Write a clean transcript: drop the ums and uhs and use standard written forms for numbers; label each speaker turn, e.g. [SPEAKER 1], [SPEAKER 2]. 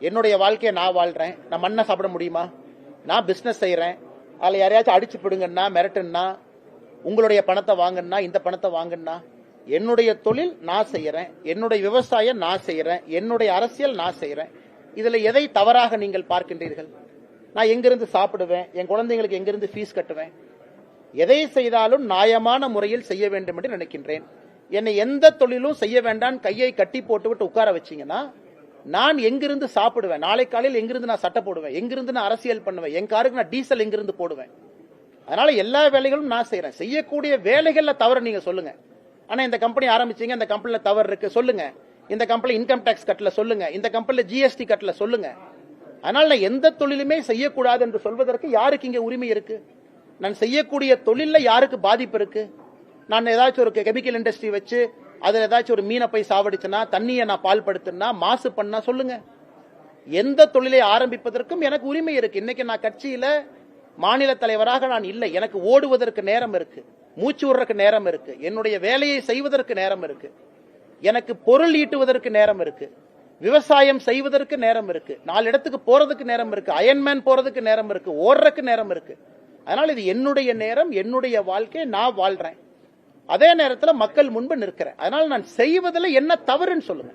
[SPEAKER 1] என்னுடைய வாழ்க்கையை நான் வாழ்றேன். நான் மண்ணை சாப்பிட முடியுமா? நான் பிசினஸ் செய்யறேன். அதில் யாரையாச்சும் அடிச்சு பிடுங்கன்னா, மிரட்டுன்னா, உங்களுடைய பணத்தை வாங்கன்னா, இந்த பணத்தை வாங்கன்னா, என்னுடைய தொழில் நான் செய்யறேன், என்னுடைய விவசாயம் நான் செய்யறேன், என்னுடைய அரசியல் நான் செய்யறேன். இதுல எதை தவறாக நீங்கள் பார்க்கின்றீர்கள்? நான் எங்கிருந்து சாப்பிடுவேன், என் குழந்தைங்களுக்கு எங்கிருந்து ஃபீஸ் கட்டுவேன்? எதை செய்தாலும் நியாயமான முறையில் செய்ய வேண்டும் என்று நினைக்கின்றேன். என்னை எந்த தொழிலும் செய்ய வேண்டாம் கையை கட்டி போட்டுவிட்டு உட்கார வச்சீங்கன்னா நான் எங்கிருந்து சாப்பிடுவேன்? நாளை காலையில் எங்கிருந்து நான் சட்டை போடுவேன்? எங்கிருந்து நான் அரசியல் பண்ணுவேன்? என் காருக்கு நான் டீசல் எங்கிருந்து போடுவேன்? அதனால எல்லா வேலைகளும் நான் செய்யறேன். செய்யக்கூடிய வேலைகள்ல தவறு நீங்க சொல்லுங்க. ஆனா இந்த கம்பெனி ஆரம்பிச்சீங்க, இந்த கம்பெனில தவறு இருக்கு சொல்லுங்க. இந்த கம்பெனி இன்கம் டாக்ஸ் கட்டல சொல்லுங்க. இந்த கம்பெனில ஜிஎஸ்டி கட்டல சொல்லுங்க. அதனால நான் எந்த தொழிலுமே செய்யக்கூடாது என்று சொல்வதற்கு யாருக்கு இங்க உரிமை இருக்கு? நான் செய்யக்கூடிய தொழில யாருக்கு பாதிப்பு இருக்கு? நான் ஏதாச்சும் ஒரு கெமிக்கல் இண்டஸ்ட்ரி வச்சு அதுல ஏதாச்சும் ஒரு மீனை போய் சாவடிச்சுனா, தண்ணியை நான் பால் படுத்தினா, மாசு பண்ணா சொல்லுங்க. எந்த தொழிலை ஆரம்பிப்பதற்கும் எனக்கு உரிமை இருக்கு. இன்னைக்கு நான் கட்சியில மாநில தலைவராக நான் இல்லை. எனக்கு ஓடுவதற்கு நேரம் இருக்கு, மூச்சு விடுறதுக்கு நேரம் இருக்கு, என்னுடைய வேலையை செய்வதற்கு நேரம் இருக்கு, எனக்கு பொருள் ஈட்டுவதற்கு நேரம் இருக்கு, விவசாயம் செய்வதற்கு நேரம் இருக்கு, 4 இடத்துக்கு போறதுக்கு நேரம் இருக்கு, அயன்மேன் போறதுக்கு நேரம் இருக்கு, ஓடுறதுக்கு நேரம் இருக்கு. அதனால இது என்னுடைய நேரம், என்னுடைய வாழ்க்கை, நான் வாழ்றேன். அதே நேரத்தில் மக்கள் முன்பு நிற்கிறேன். அதனால நான் செய்வதில் என்ன தவறுன்னு சொல்லுங்க.